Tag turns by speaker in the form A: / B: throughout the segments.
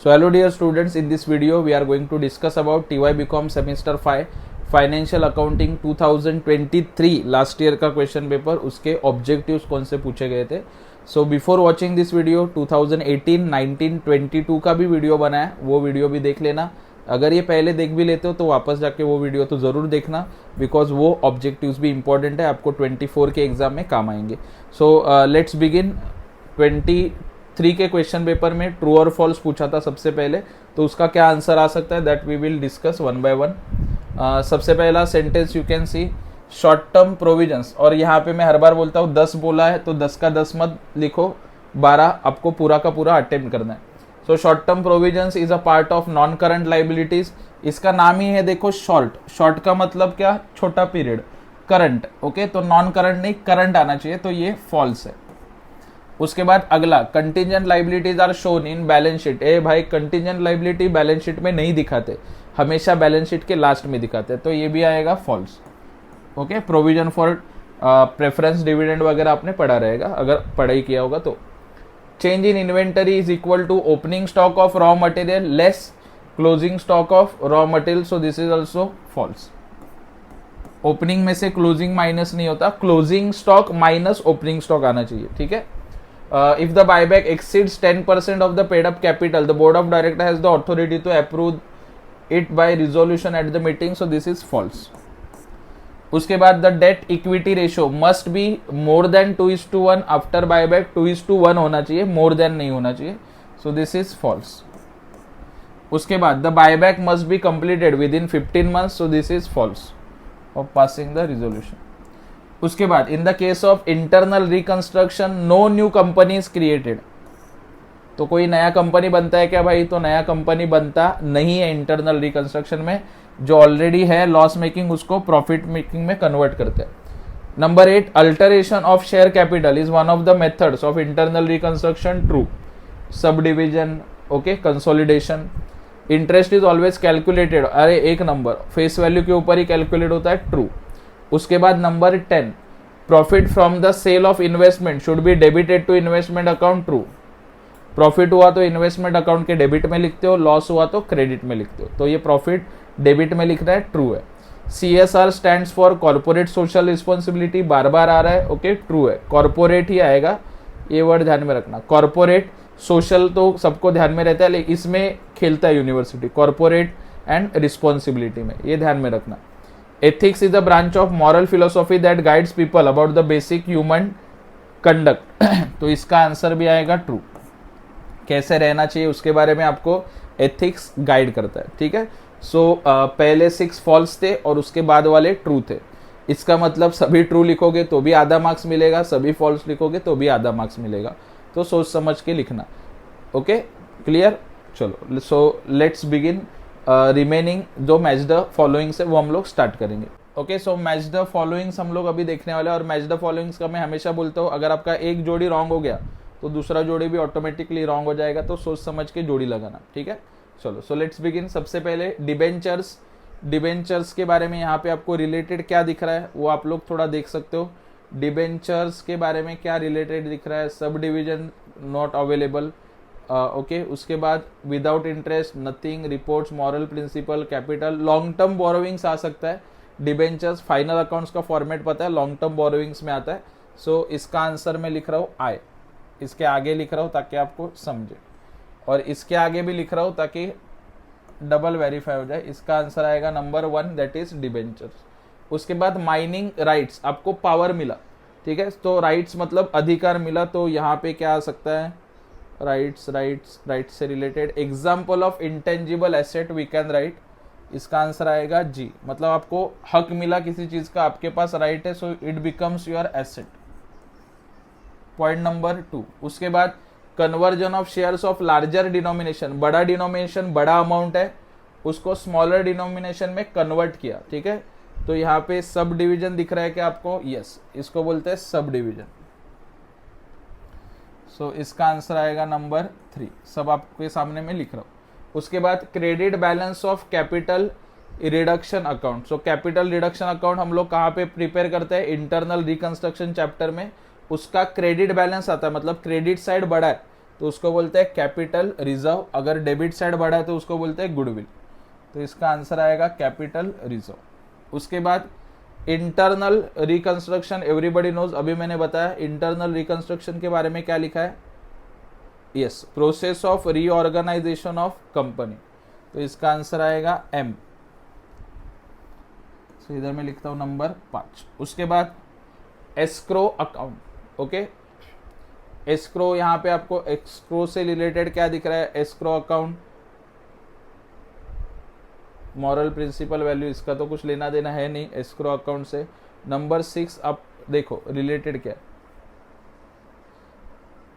A: So hello dear students, in this video we are going to discuss about TY BCom semester 5 financial accounting 2023 last year का question paper, उसके objectives कौन से पूछे गए थे. So before watching this video 2018, 19, 22 का भी video बना है, वो वीडियो भी देख लेना. अगर ये पहले देख भी लेते हो तो वापस जाके वो वीडियो तो ज़रूर देखना, बिकॉज वो ऑब्जेक्टिव्स भी इंपॉर्टेंट है, आपको 24 के एग्जाम में काम आएंगे. So let's begin. 23 के क्वेश्चन पेपर में ट्रू और फॉल्स पूछा था सबसे पहले, तो उसका क्या आंसर आ सकता है that we will discuss one by one. सबसे पहला sentence you can see short term provisions, और यहाँ पे मैं हर बार बोलता हूँ 10 बोला है तो 10 का 10 मत लिखो, 12 आपको पूरा का पूरा अटेम्प्ट करना है. So short term provisions is a part of non current liabilities. इसका नाम ही है देखो शॉर्ट. शॉर्ट का मतलब क्या? छोटा पीरियड. करंट, ओके, तो नॉन करंट नहीं, करंट आना चाहिए, तो ये फॉल्स है. उसके बाद अगला, contingent liabilities are shown in balance sheet. ए भाई, कंटीजेंट लाइबिलिटी बैलेंस शीट में नहीं दिखाते, हमेशा बैलेंस शीट के लास्ट में दिखाते हैं, तो ये भी आएगा false. Okay, provision for preference dividend वगैरह आपने पढ़ा रहेगा अगर पढ़ाई किया होगा तो. Change in inventory is equal to opening stock of raw material less closing stock of raw material, so this is also false. Opening में से क्लोजिंग माइनस नहीं होता, closing stock minus opening stock आना चाहिए, ठीक है. If the buyback exceeds 10% of the paid up capital, the board of director has the authority to approve it by resolution at the meeting, so this is false. उसके बाद the debt equity ratio must be more than 2:1 after buyback. 2:1 होना चाहिए, more than नहीं होना चाहिए, so this is false. उसके बाद the buyback must be completed within 15 months, so this is false of passing the resolution. उसके बाद in the case of internal reconstruction no new company is created. तो कोई नया कंपनी बनता है क्या भाई? तो नया कंपनी बनता नहीं है इंटरनल रिकंस्ट्रक्शन में, जो ऑलरेडी है लॉस मेकिंग उसको प्रॉफिट मेकिंग में कन्वर्ट करते हैं. Number 8, alteration of share capital is one of the methods of internal reconstruction. True. Sub division, okay, consolidation. Interest is always calculated, अरे एक नंबर, फेस वैल्यू के ऊपर ही calculate होता है. ट्रू. उसके बाद number 10, profit from the sale of investment should be debited to investment account. True. Profit हुआ तो इन्वेस्टमेंट अकाउंट के डेबिट में लिखते हो, लॉस हुआ तो क्रेडिट में लिखते हो, तो ये प्रॉफिट डेबिट में लिखना है. ट्रू है. CSR stands for corporate social responsibility, बार बार आ रहा है, ओके, ट्रू है. कॉर्पोरेट ही आएगा, ये वर्ड ध्यान में रखना. कॉर्पोरेट सोशल तो सबको ध्यान में रहता है, लेकिन इसमें खेलता है यूनिवर्सिटी, कॉर्पोरेट एंड रिस्पॉन्सिबिलिटी में, ये ध्यान में रखना. Ethics is a branch of moral philosophy that guides people about the basic human conduct. तो इसका आंसर भी आएगा ट्रू. कैसे रहना चाहिए उसके बारे में आपको एथिक्स गाइड करता है, ठीक है. सो पहले 6 फॉल्स थे और उसके बाद वाले ट्रू थे. इसका मतलब सभी ट्रू लिखोगे तो भी आधा मार्क्स मिलेगा, सभी फॉल्स लिखोगे तो भी आधा मार्क्स मिलेगा, तो सोच समझ के लिखना. Okay, clear. चलो, सो लेट्स बिगिन. रिमेनिंग जो मैच द फॉलोइंग्स है वो हम लोग स्टार्ट करेंगे. Okay, so match the followings हम लोग अभी देखने वाले हैं, और मैच द फॉलोइंग्स का मैं हमेशा बोलता हूँ अगर आपका एक जोड़ी रॉन्ग हो गया तो दूसरा जोड़ी भी ऑटोमेटिकली रॉन्ग हो जाएगा, तो सोच समझ के जोड़ी लगाना, ठीक है. चलो, सो लेट्स बिगिन. सबसे पहले डिबेंचर्स. डिबेंचर्स के बारे में यहाँ पे आपको रिलेटेड क्या दिख रहा है वो आप लोग थोड़ा देख सकते हो. डिबेंचर्स के बारे में क्या रिलेटेड दिख रहा है? Sub division not available, okay. उसके बाद without interest nothing, reports, moral principle, capital. Long term borrowings आ सकता है. डिबेंचर्स फाइनल अकाउंट्स का फॉर्मेट पता है, लॉन्ग टर्म बोरोविंग्स में आता है. सो इसका आंसर मैं लिख रहा हूँ आई, इसके आगे लिख रहा हूँ ताकि आपको समझे, और इसके आगे भी लिख रहा हूँ ताकि डबल वेरीफाई हो जाए. इसका आंसर आएगा नंबर 1, दैट इज डिबेंचर्स. उसके बाद माइनिंग राइट्स, आपको पावर मिला, ठीक है, तो राइट्स मतलब अधिकार मिला, तो यहाँ पे क्या आ सकता है? राइट्स, राइट्स, राइट्स से related. Example of intangible asset we can write, इसका आंसर आएगा जी. मतलब आपको हक मिला किसी चीज का, आपके पास राइट है, so it becomes your asset. Point number 2. उसके बाद conversion of shares of larger denomination. बड़ा डिनोमिनेशन, बड़ा अमाउंट है, उसको स्मॉलर डिनोमिनेशन में कन्वर्ट किया, ठीक है. तो यहाँ पे सब डिविजन दिख रहा है कि आपको? यस, इसको बोलते हैं सब डिविजन. सो इसका आंसर आएगा नंबर 3. सब आपके सामने में लिख रहा हूँ. उसके बाद credit balance of capital reduction account. So capital reduction account हम लोग कहाँ पे प्रिपेयर करते हैं? इंटरनल रिकंस्ट्रक्शन चैप्टर में. उसका क्रेडिट बैलेंस आता है, मतलब क्रेडिट साइड बड़ा है तो उसको बोलते हैं कैपिटल रिजर्व। अगर डेबिट साइड बढ़ा है तो उसको बोलते हैं गुडविल। तो इसका आंसर आएगा कैपिटल रिजर्व। उसके बाद इंटरनल रिकंस्ट्रक्शन, एवरीबडी नोज, अभी मैंने बताया इंटरनल रिकंस्ट्रक्शन के बारे में क्या लिखा है, yes, process of reorganisation of company. तो इसका आंसर आएगा एम। तो इधर मैं लिखता हूं नंबर 5। उसके बाद एस्क्रो अकाउंट, ओके, एस्क्रो, यहां पे आपको एस्क्रो से रिलेटेड क्या दिख रहा है, escrow account, moral principle value, इसका तो कुछ लेना देना है नहीं एस्क्रो अकाउंट से। नंबर 6 आप देखो रिलेटेड क्या है,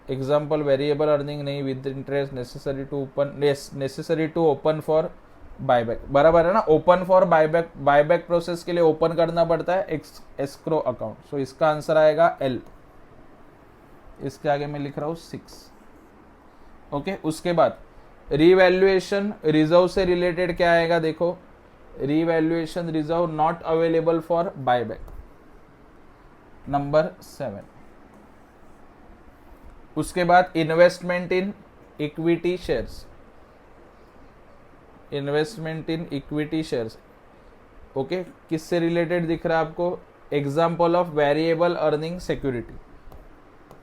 A: एग्जाम्पल वेरिएबल अर्निंग नहीं, with interest, necessary to open, necessary to open for buyback, बराबर है ना, open for buyback, buyback process के लिए ओपन करना पड़ता है एस्क्रो अकाउंट। सो इसका आंसर आएगा एल। इसके आगे मैं लिख रहा हूं 6, ओके। उसके बाद रीवैल्यूएशन रिजर्व से रिलेटेड क्या आएगा, देखो, revaluation reserve not available for buyback, number 7। उसके बाद investment in equity shares, investment in equity shares, okay, किससे रिलेटेड दिख रहा है आपको, example of variable earning security,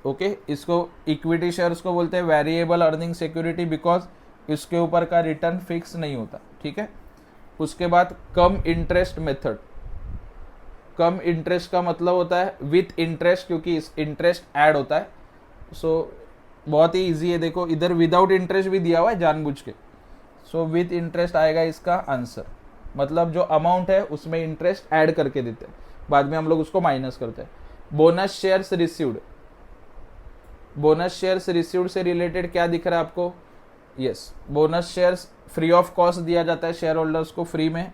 A: okay. इसको इक्विटी शेयर्स को बोलते हैं वेरिएबल अर्निंग सिक्योरिटी बिकॉज इसके ऊपर का रिटर्न फिक्स नहीं होता, ठीक है। उसके बाद कम इंटरेस्ट मेथड, कम इंटरेस्ट का मतलब होता है विथ इंटरेस्ट, क्योंकि इस इंटरेस्ट ऐड होता है। सो बहुत ही इजी है, देखो इधर विदाउट इंटरेस्ट भी दिया हुआ है जानबूझ के। सो विथ इंटरेस्ट आएगा इसका आंसर, मतलब जो अमाउंट है उसमें इंटरेस्ट ऐड करके देते हैं, बाद में हम लोग उसको माइनस करते हैं। Bonus shares received, bonus shares received से रिलेटेड क्या दिख रहा है आपको, yes, bonus shares free of cost दिया जाता है शेयर होल्डर्स को फ्री में।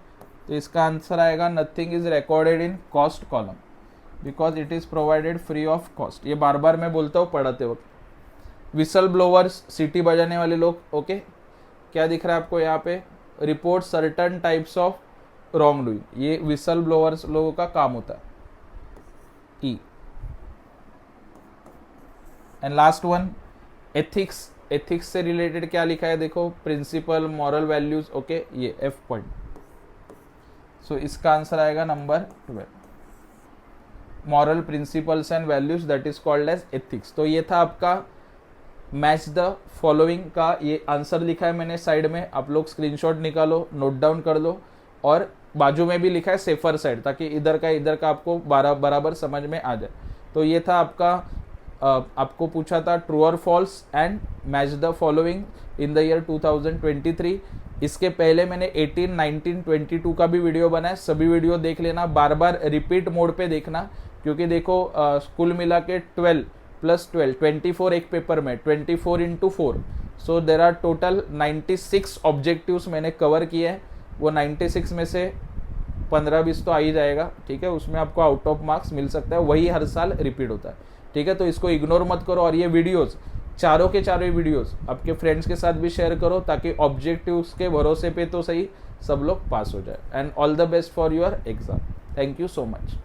A: तो इसका आंसर आएगा nothing is recorded in cost column because it is provided free of cost. ये बार बार मैं बोलता हूँ पढ़ाते वक्त। विसल ब्लोवर्स, सीटी बजाने वाले लोग, ओके, क्या दिख रहा है आपको यहाँ पे, report certain types of wrongdoing, ये विसल ब्लोवर्स लोगों का काम होता है। E and last one ethics, ethics से रिलेटेड क्या लिखा है, देखो, प्रिंसिपल, मॉरल वैल्यूज, ओके, ये एफ पॉइंट। सो इसका आंसर आएगा number 12, moral principles and values, that is called as ethics. तो ये था आपका मैच द फॉलोइंग का, ये आंसर लिखा है मैंने साइड में, आप लोग स्क्रीनशॉट निकालो, नोट डाउन कर लो, और बाजू में भी लिखा है सेफर साइड, ताकि इधर का आपको बराबर समझ में आ जाए। तो ये था आपका, आपको पूछा था ट्रू और false and match the following in the year 2023। इसके पहले मैंने 18, 19, 22 का भी वीडियो बनाया, सभी वीडियो देख लेना, बार बार रिपीट मोड पे देखना, क्योंकि देखो कुल मिला के 12 + 12 24 एक पेपर में, 24 × 4, सो देर आर टोटल 96 ऑब्जेक्टिव्स मैंने कवर किए हैं। वो 96 में से 15-20 तो आ ही जाएगा, ठीक है, उसमें आपको आउट ऑफ मार्क्स मिल सकता है, वही हर साल रिपीट होता है, ठीक है। तो इसको इग्नोर मत करो, और ये वीडियोस, चारों के चारों वीडियोस आपके फ्रेंड्स के साथ भी शेयर करो, ताकि ऑब्जेक्टिव्स के भरोसे पे तो सही सब लोग पास हो जाए। And all the best for your exam. Thank you so much.